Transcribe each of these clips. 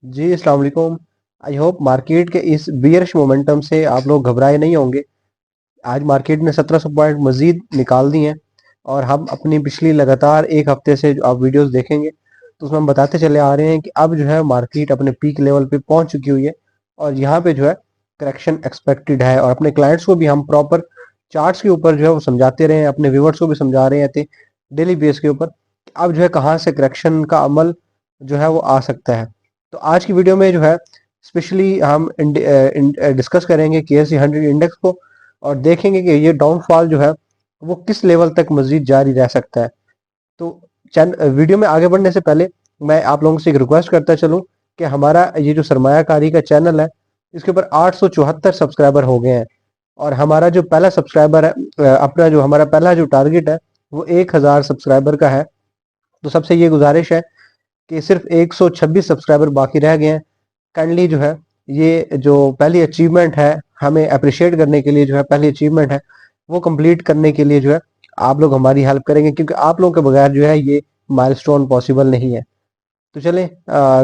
जी, अस्सलाम वालेकुम। I hope market के इस बियरिश मोमेंटम से आप लोग घबराए नहीं होंगे। आज मार्केट ने 1700 पॉइंट मजीद निकाल दिए हैं और हम अपनी पिछली लगातार एक हफ्ते से जो आप वीडियोस देखेंगे तो उसमें हम बताते चले आ रहे हैं कि अब जो है मार्केट अपने पीक लेवल पे पहुंच चुकी हुई है और यहाँ पे जो है करेक्शन एक्सपेक्टेड है। और अपने क्लाइंट्स को भी हम प्रॉपर चार्ट्स के ऊपर जो है वो समझाते रहे हैं, अपने व्यूवर्स को भी समझा रहे हैं डेली बेस के ऊपर अब जो है कहाँ से करेक्शन का अमल जो है वो आ सकता है। तो आज की वीडियो में जो है स्पेशली हम डिस्कस करेंगे KSE 100 इंडेक्स को और देखेंगे कि ये डाउनफॉल जो है वो किस लेवल तक मजीद जारी रह सकता है। तो वीडियो में आगे बढ़ने से पहले मैं आप लोगों से एक रिक्वेस्ट करता चलूं कि हमारा ये जो सरमायाकारी का चैनल है इसके ऊपर 874 सब्सक्राइबर हो गए हैं और हमारा जो पहला सब्सक्राइबर है अपना जो हमारा पहला जो टारगेट है वो 1000 सब्सक्राइबर का है। तो सबसे ये गुजारिश है कि सिर्फ 126 सब्सक्राइबर बाकी रह गए हैं। काइंडली जो है ये जो पहली अचीवमेंट है हमें अप्रिशिएट करने के लिए जो है पहली अचीवमेंट है वो कंप्लीट करने के लिए जो है आप लोग हमारी हेल्प करेंगे क्योंकि आप लोगों के बगैर जो है ये माइलस्टोन पॉसिबल नहीं है। तो चलें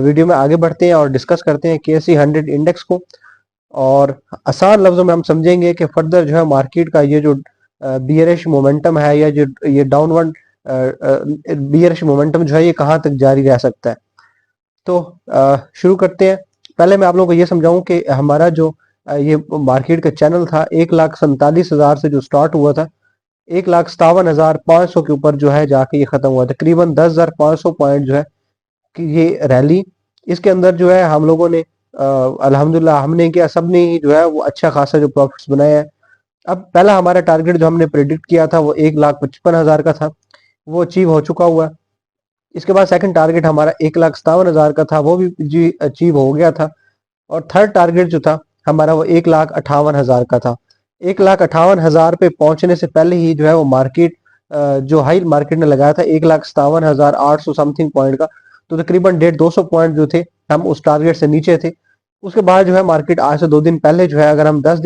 वीडियो में आगे बढ़ते हैं और डिस्कस करते हैं KSE 100 इंडेक्स को और आसान लफ्जों में हम समझेंगे कि फर्दर जो है मार्केट का ये जो बियरिश मोमेंटम है या जो ये डाउनवर्ड बियरिश मोमेंटम जो है ये कहाँ तक जारी रह सकता है। तो शुरू करते हैं। पहले मैं आप लोगों को ये समझाऊं कि हमारा जो ये मार्केट का चैनल था 1,47,000 से जो स्टार्ट हुआ था 1,57,500 के ऊपर जो है जाके ये खत्म हुआ। तकरीबन 10,500 पॉइंट जो है कि ये रैली इसके अंदर जो है हम लोगों ने अल्हम्दुलिल्लाह हमने क्या सबने ही जो है वो अच्छा खासा जो प्रॉफिट्स बनाए हैं। अब पहला हमारा टारगेट जो हमने प्रेडिक्ट किया था वो 1,55,000 का था, वो अचीव हो चुका हुआ है। इसके बाद सेकंड टारगेट हमारा 1,57,000 का था, वो भी जी अचीव हो गया था। और थर्ड टारगेट जो था हमारा वो 1,58,000 का था। 1,58,000 पे पहुंचने से पहले ही जो है वो मार्केट जो हाई मार्केट ने लगाया था 1,57,800 समथिंग पॉइंट का, तो तकरीबन 150 पॉइंट जो थे हम उस टारगेट से नीचे थे। उसके बाद जो है मार्केट आज से 2 दिन पहले जो है अगर हम 10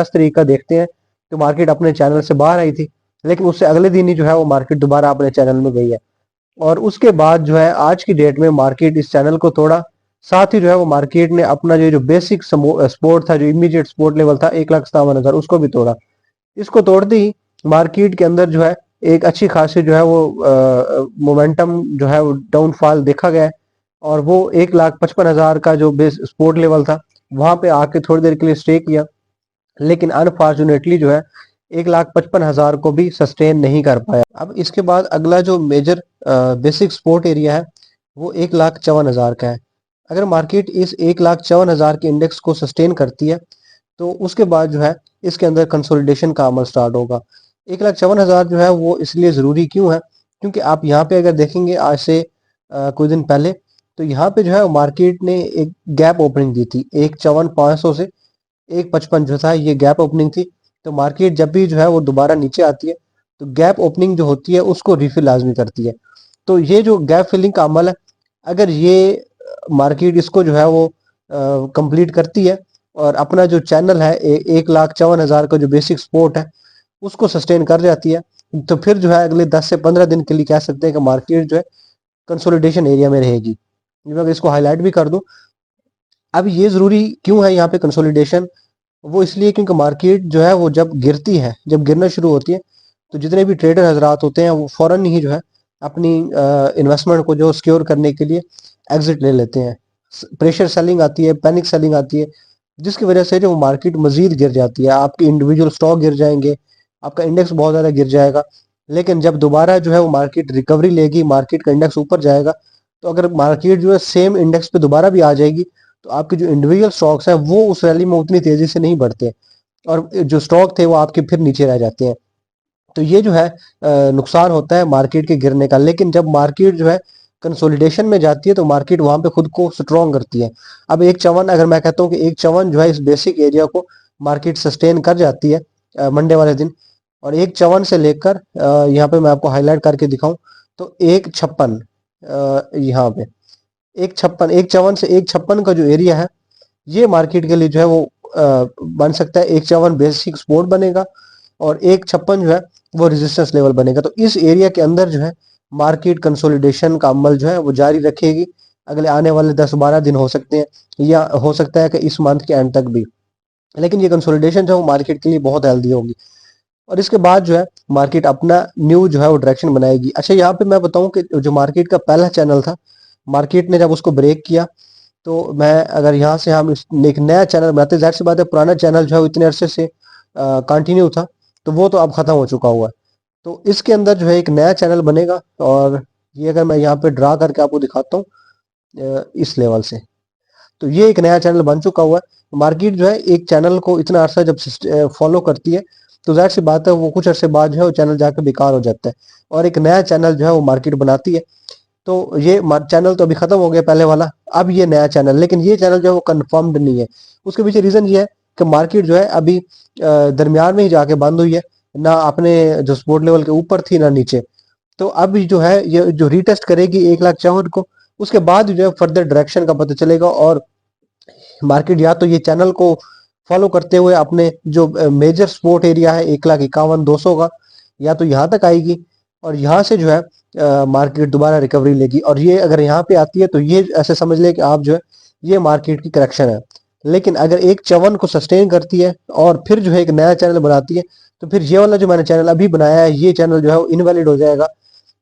तारीख का देखते हैं तो मार्केट अपने चैनल से बाहर आई थी, लेकिन उससे अगले दिन ही जो है वो मार्केट दोबारा अपने चैनल में गई है। और उसके बाद जो है आज की डेट में मार्केट इस चैनल को तोड़ा। साथ ही जो है वो मार्केट ने अपना जो बेसिक सपोर्ट था, जो इमीडिएट सपोर्ट लेवल था 1,57,000, उसको भी तोड़ा। इसको तोड़ते ही मार्केट के अंदर जो है एक अच्छी खासी जो है वो मोमेंटम जो है वो डाउनफॉल देखा गया है और वो 1,55,000 का जो बेस सपोर्ट लेवल था वहां पे आके थोड़ी देर के लिए स्टे किया, लेकिन अनफॉर्चुनेटली जो है 1,55,000 को भी सस्टेन नहीं कर पाया। अब इसके बाद अगला जो मेजर बेसिक सपोर्ट एरिया है वो 1,54,000 का है। अगर मार्केट इस 1,54,000 के इंडेक्स को सस्टेन करती है तो उसके बाद जो है इसके अंदर कंसोलिडेशन का अमल स्टार्ट होगा। 1,54,000 जो है वो इसलिए ज़रूरी क्यों है क्योंकि आप यहाँ पे अगर देखेंगे आज से कुछ दिन पहले तो यहाँ पे जो है मार्केट ने एक गैप ओपनिंग दी थी 1,54,500 से 1,55 जो था ये गैप ओपनिंग थी। तो मार्केट जब भी जो है वो दोबारा नीचे आती है तो गैप ओपनिंग जो होती है उसको रिफिल लाजमी करती है। तो ये जो गैप फिलिंग का अमल है अगर ये मार्केट इसको जो है वो कंप्लीट करती है और अपना जो चैनल है 1,54,000 का जो बेसिक सपोर्ट है उसको सस्टेन कर जाती है तो फिर जो है अगले 10 से 15 दिन के लिए कह सकते हैं कि मार्केट जो है कंसोलिडेशन एरिया में रहेगी। मैं अगर इसको हाईलाइट भी कर दूं, अब ये जरूरी क्यों है यहाँ पे कंसोलिडेशन, वो इसलिए क्योंकि मार्केट जो है वो जब गिरती है, जब गिरना शुरू होती है तो जितने भी ट्रेडर हजरात होते हैं वो फौरन ही जो है अपनी इन्वेस्टमेंट को जो सिक्योर करने के लिए एग्जिट ले लेते हैं। प्रेशर सेलिंग आती है, पैनिक सेलिंग आती है, जिसकी वजह से जो मार्केट मजीद गिर जाती है, आपके इंडिविजुअल स्टॉक गिर जाएंगे, आपका इंडेक्स बहुत ज़्यादा गिर जाएगा। लेकिन जब दोबारा जो है वो मार्केट रिकवरी लेगी, मार्केट का इंडेक्स ऊपर जाएगा, तो अगर मार्केट जो है सेम इंडेक्स पे दोबारा भी आ जाएगी तो आपके जो इंडिविजुअल स्टॉक्स हैं वो उस रैली में उतनी तेजी से नहीं बढ़ते और जो स्टॉक थे वो आपके फिर नीचे रह जाते हैं। तो ये जो है नुकसान होता है मार्केट के गिरने का। लेकिन जब मार्केट जो है कंसोलिडेशन में जाती है तो मार्केट वहां पे खुद को स्ट्रॉन्ग करती है। अब 1,54 अगर मैं कहता हूँ कि 1,54 जो है इस बेसिक एरिया को मार्केट सस्टेन कर जाती है मंडे वाले दिन, और 1,54 से लेकर यहाँ पे मैं आपको हाईलाइट करके दिखाऊं तो 1,56 यहाँ पे 1,56 1,54 से 1,56 का जो एरिया है ये मार्केट के लिए जो है वो बन सकता है। 1,54 बेसिक सपोर्ट बनेगा और 1,56 जो है वो रेजिस्टेंस लेवल बनेगा। तो इस एरिया के अंदर जो है मार्केट कंसोलिडेशन का अमल जो है वो जारी रखेगी अगले आने वाले 10-12 दिन हो सकते हैं, या हो सकता है कि इस मंथ के एंड तक भी। लेकिन ये कंसोलिडेशन जो है वो मार्केट के लिए बहुत हेल्दी होगी, और इसके बाद जो है मार्केट अपना न्यू जो है वो डायरेक्शन बनाएगी। अच्छा, यहाँ पे मैं बताऊं कि जो मार्केट का पहला चैनल था, मार्केट ने जब उसको ब्रेक किया, तो मैं अगर यहाँ से हम एक नया चैनल बनाते, जाहिर सी बात है पुराना चैनल जो है वो इतने अरसे से कंटिन्यू था, तो वो तो अब खत्म हो चुका हुआ है। तो इसके अंदर जो है एक नया चैनल बनेगा, और ये अगर मैं यहाँ पे ड्रा करके आपको दिखाता हूँ इस लेवल से, तो ये एक नया चैनल बन चुका हुआ है। मार्केट जो है एक चैनल को इतना अरसा जब फॉलो करती है, तो जाहिर सी बात है वो कुछ अरसे बाद जो है वो चैनल जाकर बेकार हो जाता है, और एक नया चैनल जो है वो मार्केट बनाती है। तो ये चैनल तो अभी खत्म हो गया पहले वाला, अब ये नया चैनल, लेकिन ये चैनल जो है वो कंफर्म्ड नहीं है। उसके पीछे रीजन ये है कि मार्केट जो है अभी दरमियान में ही जाके बंद हुई है, ना अपने जो सपोर्ट लेवल के ऊपर थी ना नीचे। तो अब जो है ये जो रीटेस्ट करेगी 1,54,000 को, उसके बाद जो है फर्दर डायरेक्शन का पता चलेगा, और मार्केट या तो ये चैनल को फॉलो करते हुए अपने जो मेजर सपोर्ट एरिया है 1,51,200 का, या तो यहाँ तक आएगी, और यहाँ से जो है मार्केट दोबारा रिकवरी लेगी, और ये अगर यहाँ पे आती है तो ये ऐसे समझ ले कि आप जो है ये मार्केट की करेक्शन है। लेकिन अगर 1,54 को सस्टेन करती है और फिर जो है एक नया चैनल बनाती है, तो फिर ये वाला जो मैंने चैनल अभी बनाया है ये चैनल जो है वो इनवैलिड हो जाएगा।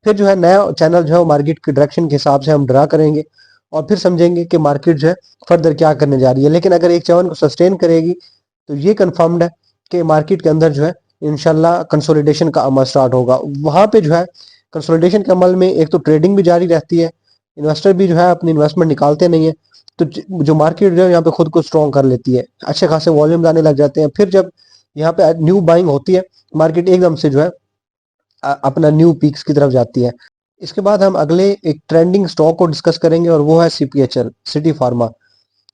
फिर जो है नया चैनल जो है वो मार्केट की डायरेक्शन के हिसाब से हम ड्रा करेंगे, और फिर समझेंगे कि मार्केट जो है फर्दर क्या करने जा रही है। लेकिन अगर 1,54 को सस्टेन करेगी, तो ये कंफर्म्ड है कि मार्केट के अंदर जो है इंशाल्लाह कंसोलिडेशन का अमल स्टार्ट होगा। वहां पे जो है कंसोलिडेशन के अमल में एक तो ट्रेडिंग भी जारी रहती है, इन्वेस्टर भी जो है अपनी इन्वेस्टमेंट निकालते नहीं है, तो जो मार्केट जो है यहाँ पे खुद को स्ट्रॉन्ग कर लेती है, अच्छे खासे वॉल्यूम आने लग जाते हैं। फिर जब यहाँ पे न्यू बाइंग होती है, मार्केट एकदम से जो है अपना न्यू पीक्स की तरफ जाती है। इसके बाद हम अगले एक ट्रेंडिंग स्टॉक को डिस्कस करेंगे, और वो है सीपीएचएल, सिटी फार्मा।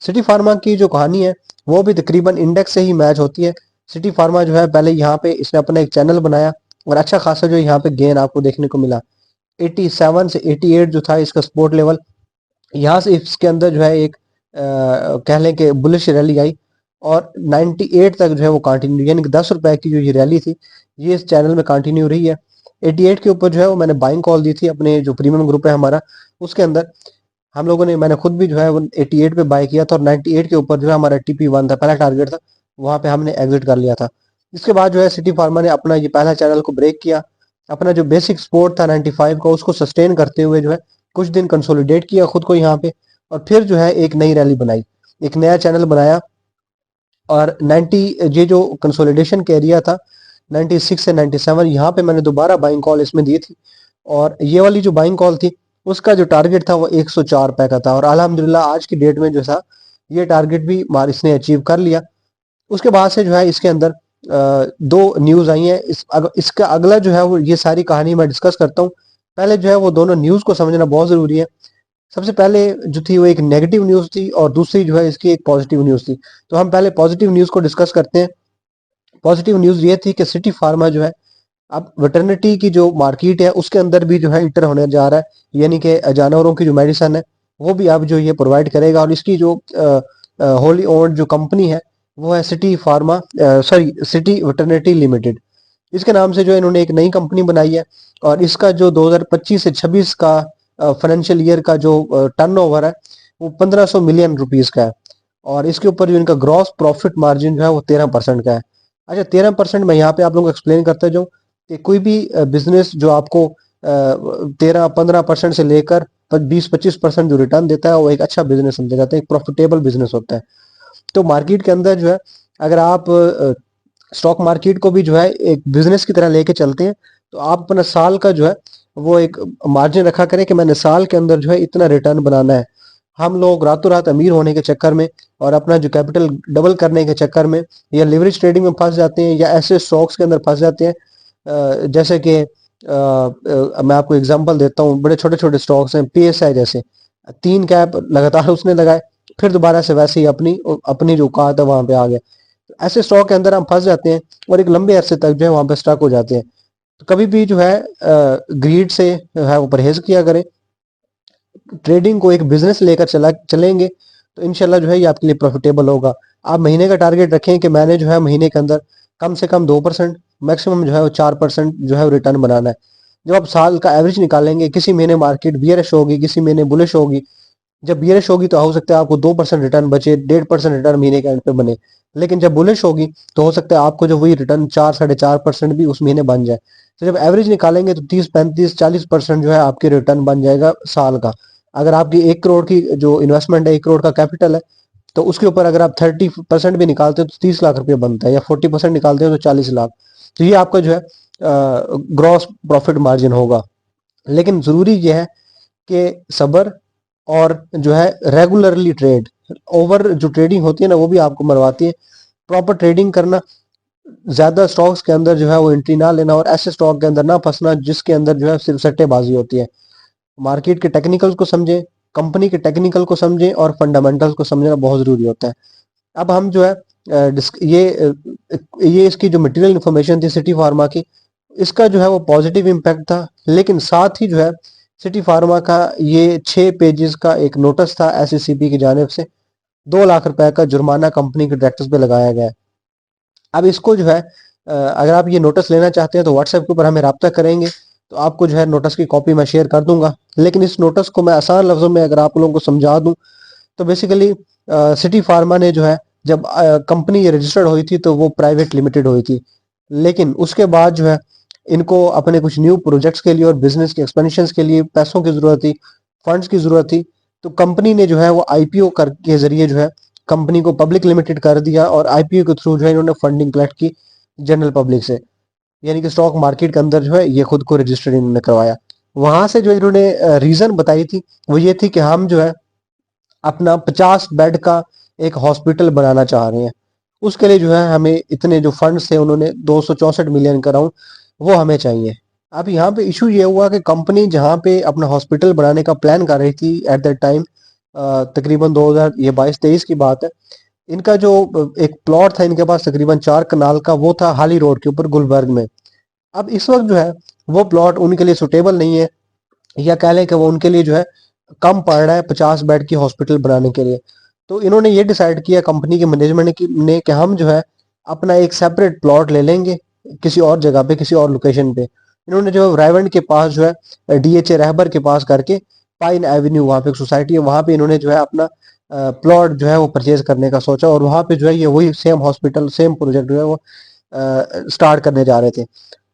सिटी फार्मा की जो कहानी है वो भी तकरीबन इंडेक्स से ही मैच होती है। सिटी फार्मा जो है पहले यहाँ पे इसने अपना एक चैनल बनाया, और अच्छा खासा जो यहाँ पे गेन आपको देखने को मिला। 87 से 88 जो था इसका सपोर्ट लेवल, यहाँ से इसके अंदर जो है एक कह लें कि बुलिश रैली आई, और 98 तक जो है वो कंटिन्यू, यानी कि 10 रुपए की जो ये रैली थी ये इस चैनल में कंटिन्यू रही है। 88 के ऊपर जो है वो मैंने बाइंग कॉल दी थी अपने जो प्रीमियम ग्रुप है हमारा, उसके अंदर हम लोगों ने, मैंने खुद भी जो है वो 88 पे बाय किया था, और 98 के ऊपर जो है हमारा TP1 था, पहला टारगेट था, वहां पे हमने एग्जिट कर लिया था। इसके बाद जो है सिटी फार्मा ने अपना ये पहला चैनल को ब्रेक किया, अपना जो बेसिक सपोर्ट था 95 का उसको सस्टेन करते हुए जो है कुछ दिन कंसोलिडेट किया खुद को यहाँ पे, और फिर जो है एक नई रैली बनाई, एक नया चैनल बनाया। और 90 ये जो कंसोलिडेशन का एरिया था 96 से 97, यहाँ पे मैंने दोबारा बाइंग कॉल इसमें दी थी, और ये वाली जो बाइंग कॉल थी उसका जो टारगेट था वो 104 रुपए का था, और अल्हम्दुलिल्लाह आज की डेट में जो था ये टारगेट भी इसने अचीव कर लिया। उसके बाद से जो है इसके अंदर दो न्यूज आई हैं। इसका अगला जो है वो ये सारी कहानी मैं डिस्कस करता हूँ। पहले जो है वो दोनों न्यूज को समझना बहुत जरूरी है। सबसे पहले जो थी वो एक नेगेटिव न्यूज थी, और दूसरी जो है इसकी एक पॉजिटिव न्यूज थी। तो हम पहले पॉजिटिव न्यूज को डिस्कस करते हैं। पॉजिटिव न्यूज ये थी कि सिटी फार्मा जो है अब वेटरनिटी की जो मार्केट है उसके अंदर भी जो है इंटर होने जा रहा है, यानी कि जानवरों की जो मेडिसिन है वो भी अब जो ये प्रोवाइड करेगा, और इसकी जो होली ओन्ड जो कंपनी है वो है city pharma, sorry city veterinary limited. इसके नाम से जो इन्होंने एक नई कंपनी बनाई है, और इसका जो 2025 से 26 का फाइनेंशियल ईयर का जो टर्नओवर है वो 1500 मिलियन रुपीस का है, और इसके ऊपर जो इनका ग्रॉस प्रॉफिट मार्जिन जो है वो 13% का है। अच्छा, 13% मैं यहाँ पे आप लोगों को एक्सप्लेन करता जाऊँ कि कोई भी बिजनेस जो आपको 13-15% से लेकर 20-25% जो रिटर्न देता है वो एक अच्छा बिजनेस समझा जाता है, एक प्रॉफिटेबल बिजनेस होता है। तो मार्केट के अंदर जो है अगर आप स्टॉक मार्केट को भी जो है एक बिजनेस की तरह लेके चलते हैं, तो आप अपना साल का जो है वो एक मार्जिन रखा करें कि मैंने साल के अंदर जो है इतना रिटर्न बनाना है। हम लोग रातों रात अमीर होने के चक्कर में और अपना जो कैपिटल डबल करने के चक्कर में या लिवरेज ट्रेडिंग में फंस जाते हैं, या ऐसे स्टॉक्स के अंदर फंस जाते हैं जैसे कि मैं आपको एग्जांपल देता हूँ। बड़े छोटे छोटे स्टॉक्स हैं, PSI जैसे 3 कैप लगातार उसने लगाए, फिर दोबारा से वैसे ही अपनी अपनी जो औकात है वहां पे आ गए। ऐसे स्टॉक के अंदर हम फंस जाते हैं और एक लंबे अरसे तक जो है वहां पे स्टक हो जाते हैं। तो कभी भी जो है ग्रीड से जो है वो परहेज किया करें। ट्रेडिंग को एक बिजनेस लेकर चलेंगे तो इंशाल्लाह जो है ये आपके लिए प्रॉफिटेबल होगा। आप महीने का टारगेट रखें कि मैंने जो है महीने के अंदर कम से कम 2%, मैक्सिमम जो है वो 4% जो है रिटर्न बनाना है। जब आप साल का एवरेज निकालेंगे, किसी महीने मार्केट बियरिश होगी, किसी महीने बुलिश होगी, जब बियरिश होगी तो हो सकता है आपको 2% रिटर्न बचे, 1.5% रिटर्न महीने के एंड पे बने। लेकिन जब बुलिश होगी तो हो सकता है आपको जो वही रिटर्न 4-4.5% भी उस महीने बन जाए। तो जब एवरेज निकालेंगे तो 30-35-40% जो है आपकी रिटर्न बन जाएगा साल का। अगर आपकी 1 करोड़ की जो इन्वेस्टमेंट है, 1 करोड़ का कैपिटल है, तो उसके ऊपर अगर आप 30% भी निकालते हो तो 30 लाख रुपये बनता है, या 40% निकालते हो तो 40 लाख। तो ये आपका जो है ग्रॉस प्रॉफिट मार्जिन होगा। लेकिन जरूरी यह है कि सब्र और जो है रेगुलरली ट्रेड। ओवर जो ट्रेडिंग होती है ना वो भी आपको मरवाती है। प्रॉपर ट्रेडिंग करना, ज्यादा स्टॉक्स के अंदर जो है वो एंट्री ना लेना, और ऐसे स्टॉक के अंदर ना फंसना जिसके अंदर जो है सिर्फ सट्टेबाजी होती है। मार्केट के टेक्निकल्स को समझें, कंपनी के टेक्निकल को समझें, और फंडामेंटल्स को समझना बहुत जरूरी होता है। अब हम जो है ये इसकी जो मटेरियल इंफॉर्मेशन थी सिटी फार्मा की, इसका जो है वो पॉजिटिव इम्पैक्ट था। लेकिन साथ ही जो है सिटी फार्मा का ये 6 पेजेस का एक नोटिस था एसईसीपी की जानिब से, 2 लाख रुपए का जुर्माना कंपनी के डायरेक्टर्स पे लगाया गया है। अब इसको जो है अगर आप ये नोटिस लेना चाहते हैं तो व्हाट्सएप के ऊपर हमें रब्ता करेंगे, तो आपको जो है नोटिस की कॉपी मैं शेयर कर दूंगा। लेकिन इस नोटिस को मैं आसान लफ्जों में अगर आप लोगों को समझा दूं, तो बेसिकली सिटी फार्मा ने जो है, जब कंपनी ये रजिस्टर्ड हुई थी तो वो प्राइवेट लिमिटेड हुई थी। लेकिन उसके बाद जो है इनको अपने कुछ न्यू प्रोजेक्ट्स के लिए और बिजनेस के एक्सपेंशन के लिए पैसों की जरूरत थी, फंड्स की जरूरत थी। तो कंपनी ने जो है वो आईपीओ कर के जरिए जो है कंपनी को पब्लिक लिमिटेड कर दिया, और आईपीओ के थ्रू जो है इन्होंने फंडिंग कलेक्ट की जनरल पब्लिक से। यानी कि स्टॉक मार्केट के अंदर जो है ये खुद को रजिस्टर्ड इन्होंने करवाया। वहां से जो इन्होंने रीजन बताई थी वो ये थी कि हम जो है अपना 50 बेड का एक हॉस्पिटल बनाना चाह रहे हैं। उसके लिए जो है हमें इतने जो फंड्स थे, उन्होंने 264 मिलियन का राउंड, वो हमें चाहिए। अब यहाँ पे इशू ये हुआ कि कंपनी जहाँ पे अपना हॉस्पिटल बनाने का प्लान कर रही थी एट दैट टाइम, तकरीबन 2022-23 की बात है, इनका जो एक प्लॉट था इनके पास तकरीबन 4 कनाल का, वो था हाली रोड के ऊपर गुलबर्ग में। अब इस वक्त जो है वो प्लॉट उनके लिए सुटेबल नहीं है, या कह लें कि वो उनके लिए जो है कम पड़ रहा है 50 बेड की हॉस्पिटल बनाने के लिए। तो इन्होंने ये डिसाइड किया कंपनी के मैनेजमेंट ने कि हम जो है अपना एक सेपरेट प्लॉट ले लेंगे किसी और जगह पे, किसी और लोकेशन पे। इन्होंने जो है रायवंड के पास जो है डीएचए रहबर के पास करके पाइन एवेन्यू, वहाँ पे एक सोसाइटी है, वहाँ पे इन्होंने जो है अपना प्लॉट जो है वो परचेज करने का सोचा, और वहाँ पे जो है ये वही सेम हॉस्पिटल, सेम प्रोजेक्ट जो है वो स्टार्ट करने जा रहे थे।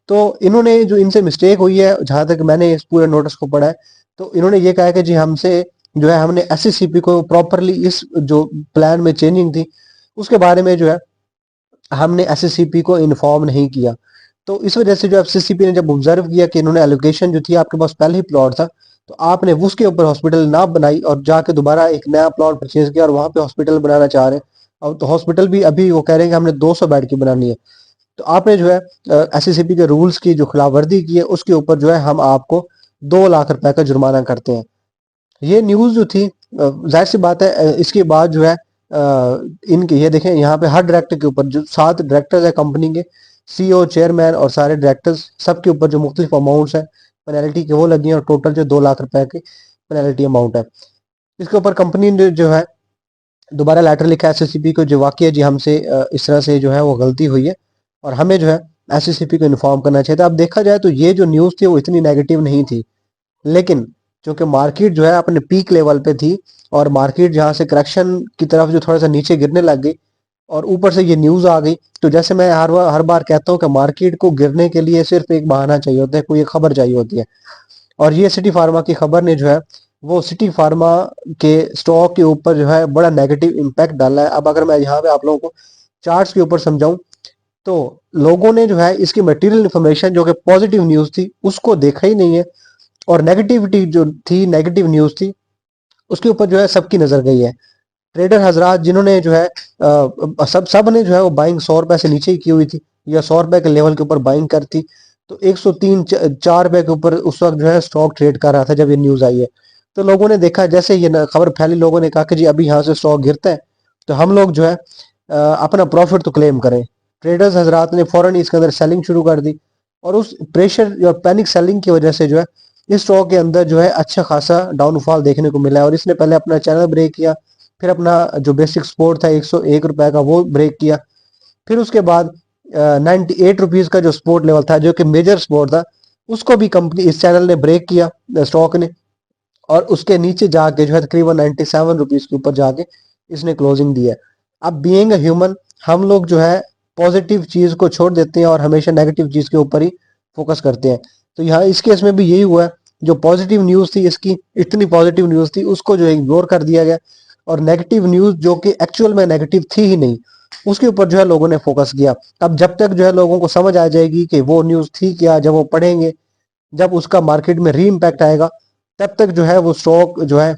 तो इन्होंने जो इनसे मिस्टेक हुई है, जहां तक मैंने इस पूरे नोटिस को पढ़ा है, तो इन्होंने ये कहा है कि जी हमसे जो है हमने एससीसीपी को प्रॉपरली इस जो प्लान में चेंजिंग थी उसके बारे में जो है हमने एससीसीपी को इन्फॉर्म नहीं किया। तो इस वजह से जो एफसीसीपी ने जब ऑब्जर्व किया कि इन्होंने एलोकेशन जो थी आपके पास पहले ही प्लॉट था, तो आपने उसके ऊपर हॉस्पिटल ना बनाई और जाके दोबारा एक नया प्लॉट परचेज किया और वहां पे हॉस्पिटल बनाना चाह रहे हैं। अब तो हॉस्पिटल भी अभी वो कह रहे हैं कि हमने 200 बेड की बनानी है। तो आपने जो है एससीसीपी के रूल्स की जो खिलाफवर्दी की है उसके ऊपर जो है हम आपको 2 लाख रुपए का जुर्माना करते हैं। ये न्यूज जो थी, जाहिर सी बात है, इसके बाद जो है इनके ये देखें यहाँ पे हर डायरेक्टर के ऊपर, जो 7 डायरेक्टर्स है कंपनी के, सीईओ, चेयरमैन और सारे डायरेक्टर्स, सबके ऊपर जो मुख्तलिफ अमाउंट्स है पेनल्टी के वो लगी है, और टोटल जो 2 लाख रुपए की पेनल्टी अमाउंट है। इसके ऊपर कंपनी ने जो है दोबारा लेटर लिखा है एससीसीपी को, जो वाकई जी हमसे इस तरह से जो है वो गलती हुई है, और हमें जो है एससीसीपी को इन्फॉर्म करना चाहिए था। अब देखा जाए तो ये जो न्यूज़ थी वो इतनी नेगेटिव नहीं थी, लेकिन चूंकि मार्केट जो है अपने पीक लेवल पे थी, और मार्केट जहां से करेक्शन की तरफ जो थोड़ा सा नीचे गिरने लग गई, और ऊपर से ये न्यूज़ आ गई, तो जैसे मैं हर बार कहता हूँ कि मार्केट को गिरने के लिए सिर्फ एक बहाना चाहिए होता है, कोई एक खबर चाहिए होती है। और ये सिटी फार्मा की खबर ने जो है वो सिटी फार्मा के स्टॉक के ऊपर जो है बड़ा नेगेटिव इम्पैक्ट डाला है। अब अगर मैं यहाँ पे आप लोगों को चार्ट्स के ऊपर समझाऊं, तो लोगों ने जो है इसकी मटेरियल इन्फॉर्मेशन जो कि पॉजिटिव न्यूज थी उसको देखा ही नहीं है, और नेगेटिविटी जो थी, नेगेटिव न्यूज थी, उसके ऊपर जो है सबकी नजर गई है। ट्रेडर हजरात जिन्होंने जो है सब ने जो है वो बाइंग 100 रुपए से नीचे ही की हुई थी, या 100 रुपए के लेवल के ऊपर बाइंग कर थी। तो 103-4 रुपए के ऊपर उस वक्त जो है स्टॉक ट्रेड कर रहा था जब ये न्यूज आई है। तो लोगों ने देखा, जैसे ये खबर फैली, लोगों ने कहा कि जी अभी यहाँ से स्टॉक गिरता है तो हम लोग जो है अपना प्रॉफिट तो क्लेम करें। ट्रेडर्स हजरात ने फौरन इसके अंदर सेलिंग शुरू कर दी, और उस प्रेशर और पैनिक सेलिंग की वजह से जो है इस स्टॉक के अंदर जो है अच्छा खासा डाउनफॉल देखने को मिला है। और इसने पहले अपना चैनल ब्रेक किया, फिर अपना जो बेसिक सपोर्ट था 101 रुपए का वो ब्रेक किया, फिर उसके बाद 98 रुपीज का जो सपोर्ट लेवल था जो कि मेजर सपोर्ट था, उसको भी कंपनी, इस चैनल ने ब्रेक किया स्टॉक ने। और उसके नीचे जाके जो है तकरीबन 97 रुपीज के ऊपर जाके इसने क्लोजिंग दी है। अब बीइंग अ ह्यूमन हम लोग जो है पॉजिटिव चीज को छोड़ देते हैं और हमेशा नेगेटिव चीज के ऊपर ही फोकस करते हैं। तो यहाँ इस केस में भी यही हुआ है, जो पॉजिटिव न्यूज थी इसकी इतनी पॉजिटिव न्यूज थी उसको जो है इग्नोर कर दिया गया, और नेगेटिव न्यूज जो कि एक्चुअल में नेगेटिव थी ही नहीं उसके ऊपर जो है लोगों ने फोकस किया। अब जब तक जो है लोगों को समझ आ जाएगी कि वो न्यूज थी क्या, जब वो पढ़ेंगे, जब उसका मार्केट में री इम्पैक्ट आएगा, तब तक जो है वो स्टॉक जो है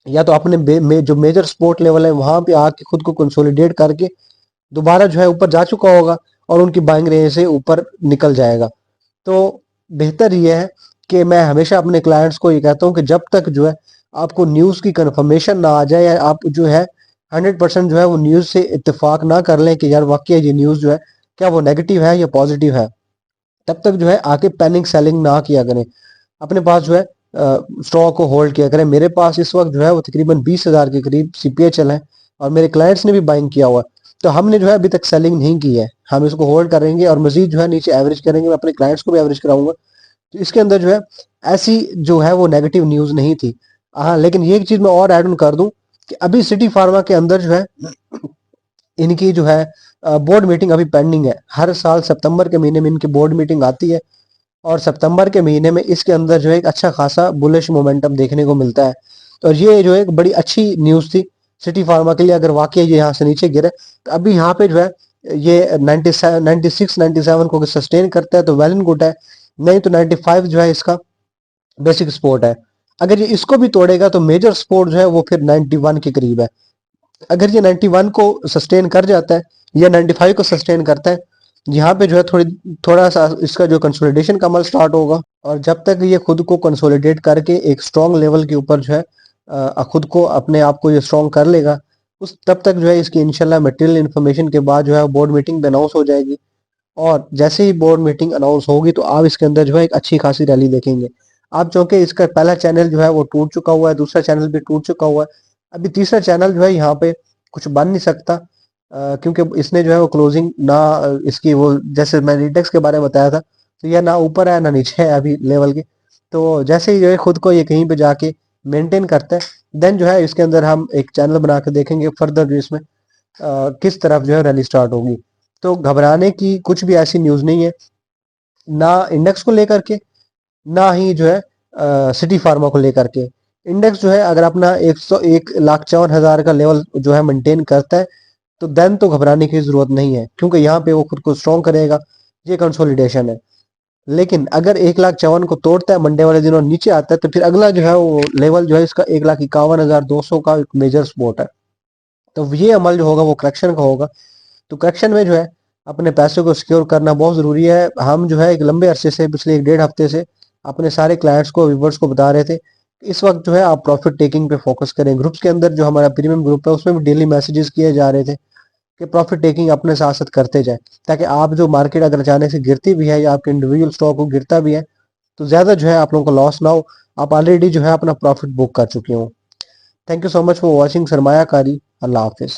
या तो अपने जो मेजर सपोर्ट लेवल है वहां पे आके खुद को कंसोलिडेट करके दोबारा जो है ऊपर जा चुका होगा और उनकी बाइंग रेंज से ऊपर निकल जाएगा। तो बेहतर ये है कि मैं हमेशा अपने क्लाइंट्स को ये कहता हूँ कि जब तक जो है आपको न्यूज की कंफर्मेशन ना आ जाए, या आप जो है 100% जो है वो न्यूज से इत्तेफाक ना कर लें कि यार वाकई ये न्यूज जो है क्या वो नेगेटिव है या पॉजिटिव है, तब तक जो है आके पैनिक सेलिंग ना किया करें। अपने पास जो है स्टॉक को होल्ड किया करें। मेरे पास इस वक्त जो है वो तकरीबन 20,000 के करीब सीपीएचएल है और मेरे क्लाइंट्स ने भी बाइंग किया हुआ है। तो हमने जो है अभी तक सेलिंग नहीं की है, हम इसको होल्ड करेंगे और मजीद जो है नीचे एवरेज करेंगे। मैं अपने क्लाइंट्स को भी एवरेज कराऊंगा। तो इसके अंदर जो है ऐसी जो है वो नेगेटिव न्यूज नहीं थी। हाँ, लेकिन ये एक चीज मैं और ऐड ऑन कर दूं कि अभी सिटी फार्मा के अंदर जो है इनकी जो है बोर्ड मीटिंग अभी पेंडिंग है। हर साल सितंबर के महीने में इनकी बोर्ड मीटिंग आती है और सितंबर के महीने में इसके अंदर जो है एक अच्छा खासा बुलिश मोमेंटम देखने को मिलता है। तो ये जो है एक बड़ी अच्छी न्यूज थी सिटी फार्मा के लिए। अगर वाकई ये यहाँ से नीचे गिरे तो अभी यहाँ पे जो है ये 96 97 को सस्टेन करता है तो वेल एंड गुड है, नहीं तो 95 जो है इसका बेसिक सपोर्ट है। अगर ये इसको भी तोड़ेगा तो मेजर सपोर्ट जो है वो फिर 91 के करीब है। अगर ये 91 को सस्टेन कर जाता है या 95 को सस्टेन करता है, यहाँ पे जो है थोड़ा सा इसका जो कंसोलिडेशन का अमल स्टार्ट होगा। और जब तक ये खुद को कंसोलिडेट करके एक स्ट्रॉन्ग लेवल के ऊपर जो है खुद को अपने आप को ये स्ट्रॉन्ग कर लेगा, उस तब तक जो है इसकी इंशाल्लाह मटेरियल इन्फॉर्मेशन के बाद जो है बोर्ड मीटिंग पे अनाउंस हो जाएगी। और जैसे ही बोर्ड मीटिंग अनाउंस होगी तो आप इसके अंदर जो है एक अच्छी खासी रैली देखेंगे आप। चूंकि इसका पहला चैनल जो है वो टूट चुका हुआ है, दूसरा चैनल भी टूट चुका हुआ है, अभी तीसरा चैनल जो है यहाँ पे कुछ बन नहीं सकता, क्योंकि इसने जो है वो क्लोजिंग ना इसकी वो जैसे मैंने इंडेक्स के बारे में बताया था, तो यह ना ऊपर है ना नीचे है अभी लेवल के। तो जैसे ही जो है खुद को ये कहीं पे जाके मेंटेन करता है, देन जो है इसके अंदर हम एक चैनल बना के देखेंगे फर्दर इसमें किस तरफ जो है रैली स्टार्ट होगी। तो घबराने की कुछ भी ऐसी न्यूज नहीं है, ना इंडेक्स को लेकर के, ना ही जो है सिटी फार्मा को लेकर के। इंडेक्स जो है अगर अपना 1,51,000 का लेवल जो है मेंटेन करता है तो देन तो घबराने की जरूरत नहीं है, क्योंकि यहाँ पे वो खुद को स्ट्रॉन्ग करेगा, ये कंसोलिडेशन है। लेकिन अगर 1,54,000 को तोड़ता है मंडे वाले दिन और नीचे आता है तो फिर अगला जो है वो लेवल जो है इसका 1,51,200 का एक मेजर सपोर्ट है। तो ये अमल जो होगा वो करेक्शन का होगा। तो करेक्शन में जो है अपने पैसों को सिक्योर करना बहुत ज़रूरी है। हम जो है एक लंबे अरसे से पिछले 1 डेढ़ हफ्ते से अपने सारे क्लाइंट्स को व्यूवर्स को बता रहे थे कि इस वक्त जो है आप प्रॉफिट टेकिंग पे फोकस करें। ग्रुप्स के अंदर जो हमारा प्रीमियम ग्रुप है उसमें भी डेली मैसेजेस किए जा रहे थे कि प्रॉफिट टेकिंग अपने साथ साथ करते जाए, ताकि आप जो मार्केट अगर अचानक से गिरती भी है या आपके इंडिविजुअल स्टॉक को गिरता भी है तो ज़्यादा जो है आप लोगों को लॉस ना हो, आप ऑलरेडी जो है अपना प्रॉफिट बुक कर चुके हो। Thank you so much for watching सरमायाकारी। अल्लाह हाफिज़।